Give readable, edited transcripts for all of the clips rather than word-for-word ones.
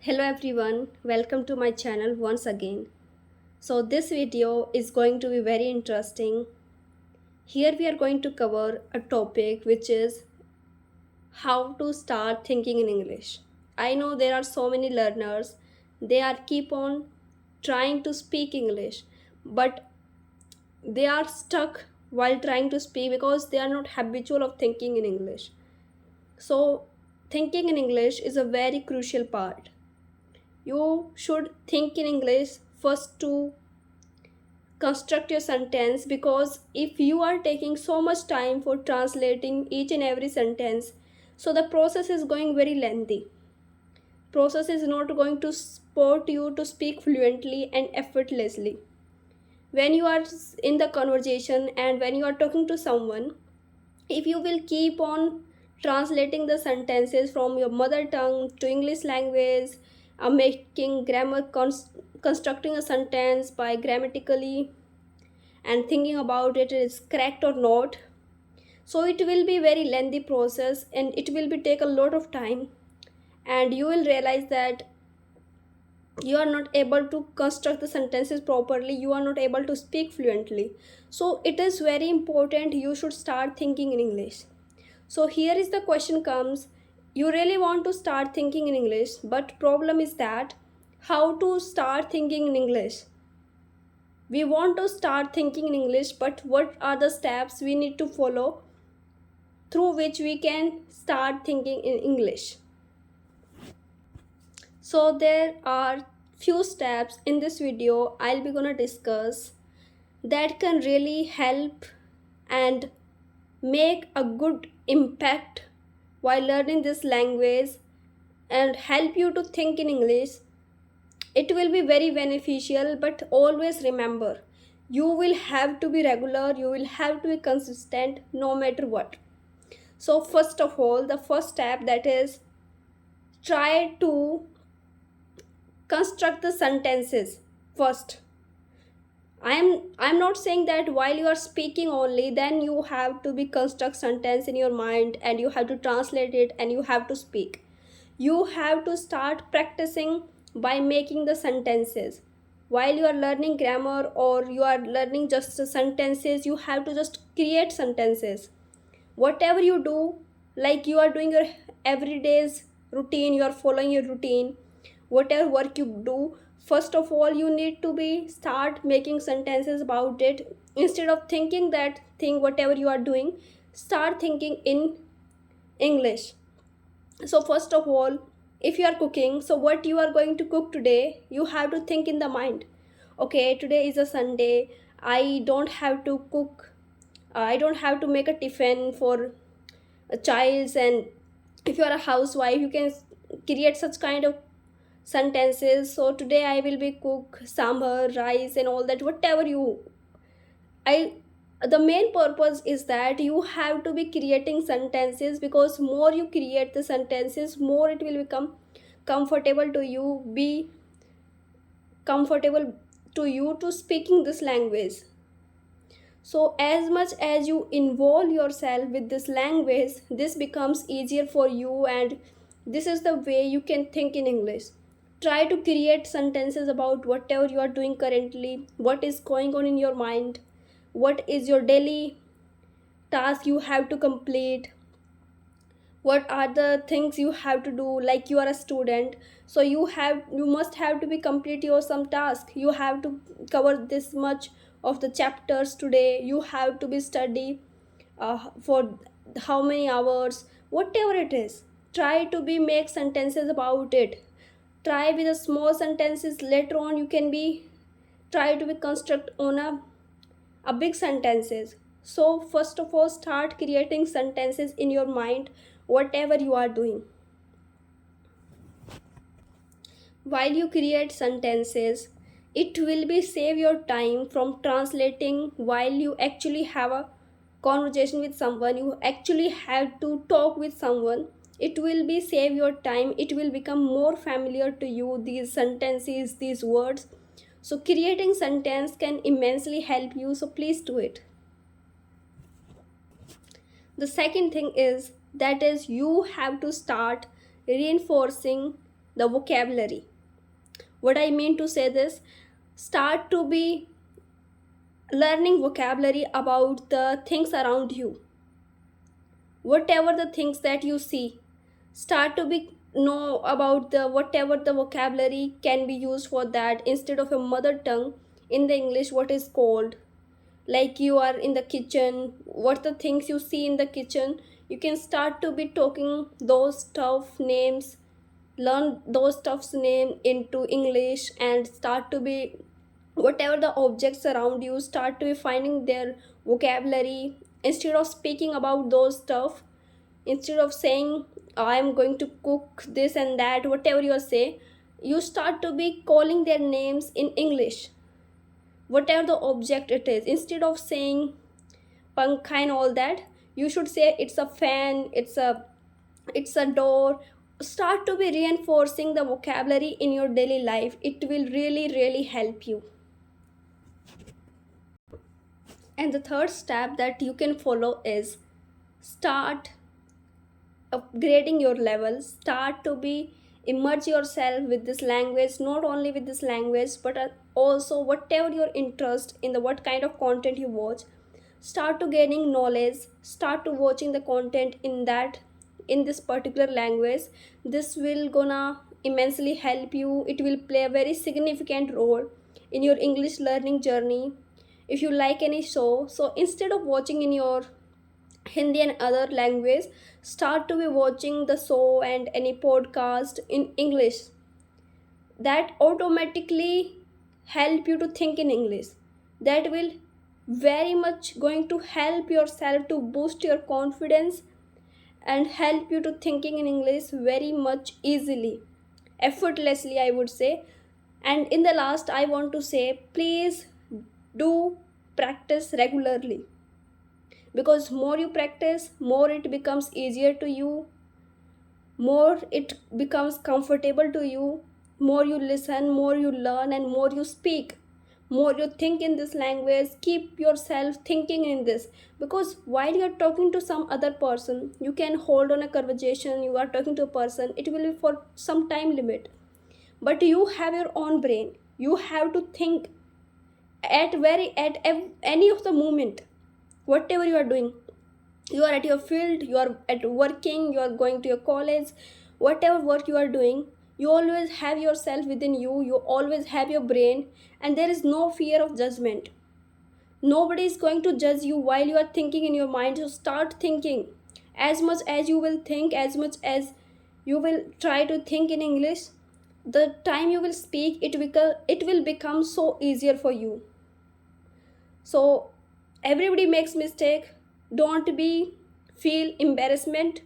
Hello everyone, welcome to my channel once again. So this video is going to be very interesting. Here we are going to cover a topic which is how to start thinking in English. I know there are so many learners, they are keep on trying to speak English, but they are stuck while trying to speak because they are not habitual of thinking in English. So thinking in English is a very crucial part. You should think in English first to construct your sentence, because if you are taking so much time for translating each and every sentence, so the process is going very lengthy. Process is not going to support you to speak fluently and effortlessly. When you are in the conversation and when you are talking to someone, if you will keep on translating the sentences from your mother tongue to English language, making grammar constructing a sentence by grammatically and thinking about it is correct or not, so it will be very lengthy process and it will be take a lot of time, and you will realize that you are not able to construct the sentences properly, you are not able to speak fluently. So it is very important you should start thinking in English. So here is the question comes, you really want to start thinking in English, but problem is that how to start thinking in English. We want to start thinking in English, but what are the steps we need to follow through which we can start thinking in English? So there are few steps in this video I'll be gonna discuss that can really help and make a good impact while learning this language and help you to think in English. It will be very beneficial, but always remember, you will have to be regular, you will have to be consistent no matter what. So first of all, the first step, that is, try to construct the sentences first. I'm not saying that while you are speaking only then you have to be construct sentence in your mind and you have to translate it and you have to speak. You have to start practicing by making the sentences. While you are learning grammar or you are learning just the sentences, you have to just create sentences. Whatever you do, like you are doing your everyday's routine, you are following your routine, whatever work you do, first of all you need to be start making sentences about it. Instead of thinking that thing whatever you are doing, start thinking in English. So first of all, if you are cooking, so what you are going to cook today, you have to think in the mind, okay, today is a Sunday, I don't have to cook, I don't have to make a tiffin for a child. And if you are a housewife, you can create such kind of sentences. So today I will be cook sambar, rice and all that, whatever you, I the main purpose is that you have to be creating sentences, because more you create the sentences, more it will become comfortable to you, be comfortable to you to speaking this language. So as much as you involve yourself with this language, this becomes easier for you, and this is the way you can think in English. Try to create sentences about whatever you are doing currently, what is going on in your mind, what is your daily task you have to complete, what are the things you have to do. Like you are a student, so you must have to be complete your some task, you have to cover this much of the chapters today, you have to be study for how many hours, whatever it is. Try to be make sentences about it. Try with the small sentences, later on you can be try to be construct on a big sentences. So first of all, start creating sentences in your mind whatever you are doing. While you create sentences, it will be save your time from translating. While you actually have a conversation with someone, you actually have to talk with someone, it will be save your time, it will become more familiar to you these sentences, these words. So creating sentence can immensely help you, so please do it. The second thing is, that is, you have to start reinforcing the vocabulary. What I mean to say this, start to be learning vocabulary about the things around you. Whatever the things that you see, start to be know about the whatever the vocabulary can be used for that, instead of a mother tongue in the English, what is called, like you are in the kitchen, what the things you see in the kitchen, you can start to be talking those stuff names, learn those stuff's name into English, and start to be whatever the objects around you, start to be finding their vocabulary. Instead of speaking about those stuff, instead of saying I'm going to cook this and that, whatever you say, you start to be calling their names in English, whatever the object it is. Instead of saying pankha and all that, you should say it's a fan, it's a door. Start to be reinforcing the vocabulary in your daily life. It will really help you. And the third step that you can follow is start upgrading your level. Start to be immerse yourself with this language, not only with this language, but also whatever your interest in the what kind of content you watch. Start to gaining knowledge, start to watching the content in that, in this particular language. This will gonna immensely help you. It will play a very significant role in your English learning journey. If you like any show, so instead of watching in your Hindi and other language, start to be watching the show and any podcast in English. That automatically help you to think in English. That will very much going to help yourself to boost your confidence and help you to thinking in English very much easily, effortlessly, I would say. And in the last, I want to say, please do practice regularly, because more you practice, more it becomes easier to you, more it becomes comfortable to you. More you listen, more you learn, and more you speak, more you think in this language. Keep yourself thinking in this, because while you are talking to some other person, you can hold on a conversation, you are talking to a person, it will be for some time limit, but you have your own brain. You have to think at any of the moment, whatever you are doing. You are at your field, you are at working, you are going to your college, whatever work you are doing, you always have yourself within you, you always have your brain, and there is no fear of judgment. Nobody is going to judge you while you are thinking in your mind. So start thinking. As much as you will think, as much as you will try to think in English, the time you will speak, it will become so easier for you. So everybody makes mistake. Don't be feel embarrassment,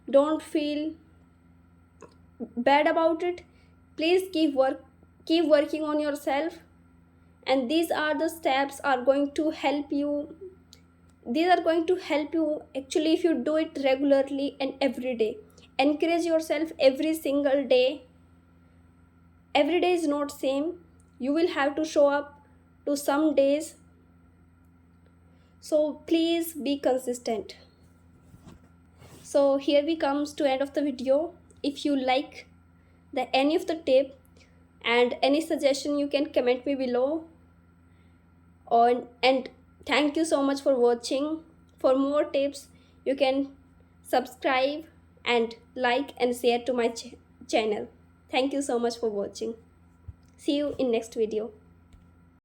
don't feel bad about it. Please keep working on yourself, and these are the steps are going to help you. These are going to help you actually if you do it regularly and every day. Encourage yourself every single day. Every day is not same. You will have to show up to some days. So please be consistent. So here we comes to end of the video. If you like any of the tip and any suggestion, you can comment me below. And thank you so much for watching. For more tips, you can subscribe and like and share to my channel. Thank you so much for watching. See you in next video.